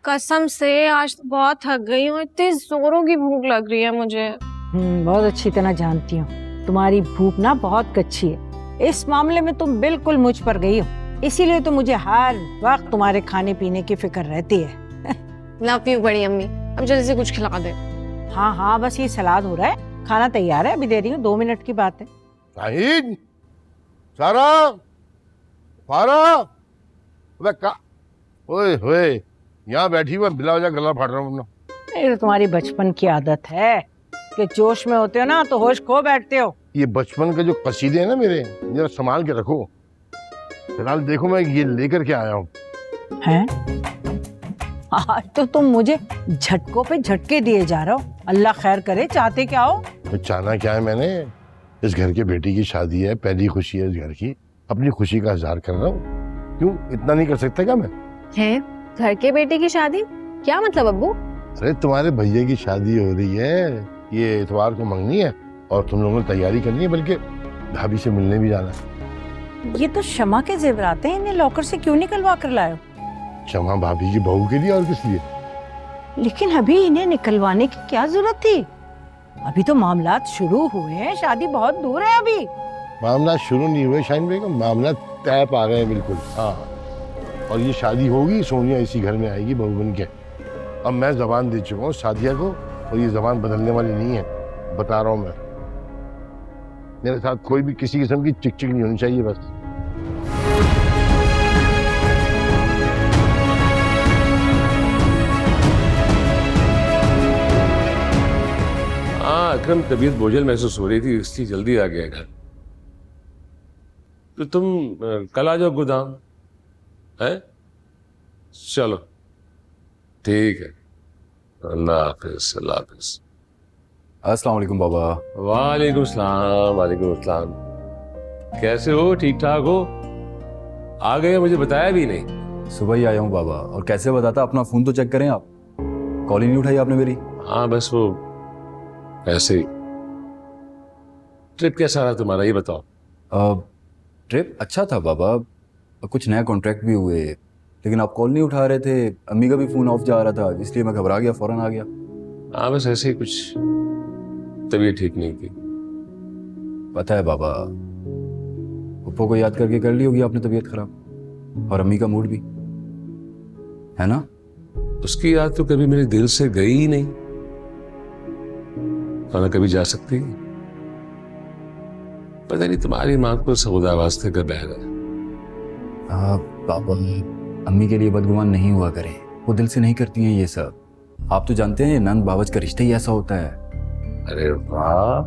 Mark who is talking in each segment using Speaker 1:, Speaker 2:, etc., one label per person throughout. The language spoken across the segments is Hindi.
Speaker 1: कसम से आज तो बहुत थक गई हूँ, इतनी जोरों की भूख लग रही है मुझे।
Speaker 2: बहुत अच्छी तरह जानती हूँ, तुम्हारी भूख ना बहुत कच्ची है। इस मामले में तुम बिल्कुल मुझ पर गई हो, इसीलिए तो मुझे हर वक्त तुम्हारे खाने पीने की फिक्र रहती है।
Speaker 1: लव यू बड़ी अम्मी, अब जल्दी से कुछ खिला दे।
Speaker 2: हाँ हाँ, बस ये सलाद हो रहा है, खाना तैयार है, अभी दे रही हूँ, 2 मिनट की बात है।
Speaker 3: शाहीन, सारा, फारा, ओए होए, यहाँ बैठी हुआ बिला वजह गला फाड़ रहा हूँ अपना।
Speaker 2: ये तुम्हारी बचपन की आदत है कि जोश में होते हो ना तो होश खो बैठते हो।
Speaker 3: ये बचपन के जो कसीदे हैं ना मेरे, जरा संभाल के रखो। फिलहाल देखो मैं ये लेकर के आया हूँ।
Speaker 2: हैं? आज तो तुम मुझे झटकों पे झटके दिए जा रहे हो। अल्लाह खैर करे, चाहते क्या हो?
Speaker 3: तो चाहना क्या है मैंने, इस घर के बेटी की शादी है, पहली खुशी है इस घर की, अपनी खुशी का इजहार कर रहा हूँ। क्यों इतना नहीं कर सकता क्या मैं?
Speaker 1: है घर के बेटे की शादी? क्या मतलब अब्बू?
Speaker 3: अरे तुम्हारे भैया की शादी हो रही है, ये इतवार को मंगनी है और तुम लोगों ने तैयारी करनी है, बल्कि भाभी से मिलने भी जाना है।
Speaker 2: ये तो शमा के जेवरात हैं, इन्हें लॉकर से क्यों निकलवा कर लाए हो?
Speaker 3: क्षमा भाभी की बहू के लिए और किस लिए?
Speaker 2: लेकिन अभी इन्हें निकलवाने की क्या जरूरत थी? अभी तो मामलात शुरू हुए हैं, शादी बहुत दूर है अभी।
Speaker 3: मामला शुरू नहीं हुए शाहीन बेगम, मामला तय पा गए बिल्कुल। हाँ, और ये शादी होगी, सोनिया इसी घर में आएगी बहू बन के। अब मैं जबान दे चुका हूँ सादिया को, और ये जबान बदलने वाली नहीं है, बता रहा हूँ मैं। मेरे साथ कोई भी किसी किस्म की चिक चिक नहीं होनी चाहिए बस।
Speaker 4: हाँ अकरम, तबीयत बोझल महसूस हो रही थी इसलिए जल्दी आ गया घर। तो तुम कल आ जाओ गोदाम है? चलो ठीक है, अल्लाह हाफिज। अल्लाह हाफिज।
Speaker 5: अस्सलाम वालेकुम बाबा।
Speaker 4: वालेकुम सलाम। वालेकुम सलाम। कैसे हो? ठीक ठाक हो? आ गए? मुझे बताया भी नहीं।
Speaker 5: सुबह ही आया हूँ बाबा, और कैसे बताता, अपना फोन तो चेक करें आप, कॉल ही नहीं उठाई आपने मेरी।
Speaker 4: हाँ बस वो ऐसे ही। ट्रिप कैसा रहा तुम्हारा, ये बताओ।
Speaker 5: ट्रिप अच्छा था बाबा, कुछ नया कॉन्ट्रैक्ट भी हुए, लेकिन आप कॉल नहीं उठा रहे थे, अम्मी का भी फोन ऑफ जा रहा था, इसलिए मैं घबरा गया, फौरन आ गया।
Speaker 4: हाँ बस ऐसे ही, कुछ तबीयत ठीक नहीं थी।
Speaker 5: पता है बाबा, पप्पो को याद करके कर ली होगी आपने तबीयत खराब, और अम्मी का मूड भी, है ना?
Speaker 4: उसकी याद तो कभी मेरे दिल से गई ही नहीं, और कभी जा सकती। पता नहीं तुम्हारी माँ को सौदा वास्ते का बह गया।
Speaker 5: बाबा, अम्मी के लिए बदगुमान नहीं हुआ करें, वो दिल से नहीं करती हैं ये सब। आप तो जानते हैं नंद बावच का रिश्ता ही ऐसा होता है।
Speaker 4: अरे वाह,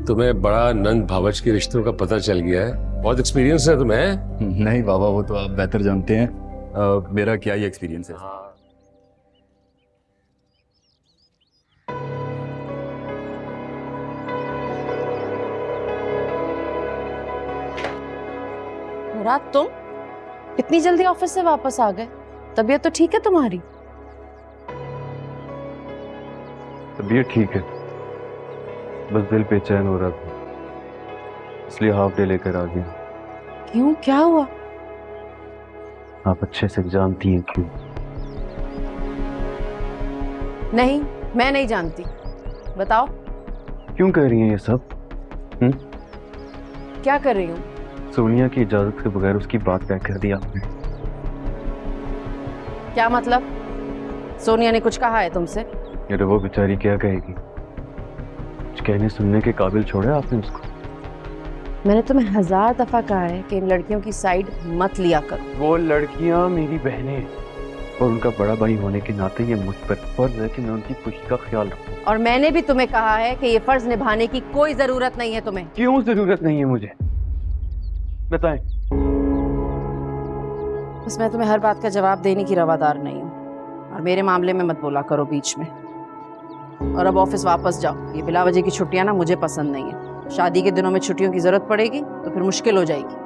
Speaker 4: तुम्हें बड़ा नंद भावच के रिश्तों का पता चल गया है, बहुत एक्सपीरियंस है तुम्हें।
Speaker 5: नहीं बाबा, वो तो आप बेहतर जानते हैं, मेरा क्या ही एक्सपीरियंस है।
Speaker 6: मुराद, तुम इतनी जल्दी ऑफिस से वापस आ गए? तबीयत तो ठीक है तुम्हारी?
Speaker 7: तबीयत ठीक है, बस दिल बेचैन हो रहा था, इसलिए हाफ डे लेकर आ गया।
Speaker 6: क्यों, क्या हुआ?
Speaker 7: आप अच्छे से जानती हैं क्यों।
Speaker 6: नहीं, मैं नहीं जानती, बताओ।
Speaker 7: क्यों कर रही हैं ये सब?
Speaker 6: क्या कर रही हूँ?
Speaker 7: सोनिया की इजाजत के बगैर उसकी बात तय कर दी आपने।
Speaker 6: क्या मतलब? सोनिया ने कुछ कहा है तुमसे?
Speaker 7: अरे वो बेचारी क्या कहेगी, कुछ कहने सुनने के काबिल छोड़ा आपने उसको।
Speaker 6: मैंने तुम्हें 1000 दफा कहा है कि इन लड़कियों की साइड मत लिया करो।
Speaker 7: वो लड़कियां मेरी बहनें, और उनका बड़ा भाई होने के नाते ये मुझ पर फर्ज है कि मैं उनकी खुशी का ख्याल रखूं।
Speaker 6: और मैंने भी तुम्हें कहा है कि ये फर्ज निभाने की कोई जरूरत नहीं है तुम्हें।
Speaker 7: क्यों जरूरत नहीं है मुझे, बताएं।
Speaker 6: बस मैं तुम्हें हर बात का जवाब देने की रवादार नहीं हूँ, और मेरे मामले में मत बोला करो बीच में। और अब ऑफिस वापस जाओ, ये बिला वजह की छुट्टियां ना मुझे पसंद नहीं है। शादी के दिनों में छुट्टियों की जरूरत पड़ेगी तो फिर मुश्किल हो जाएगी।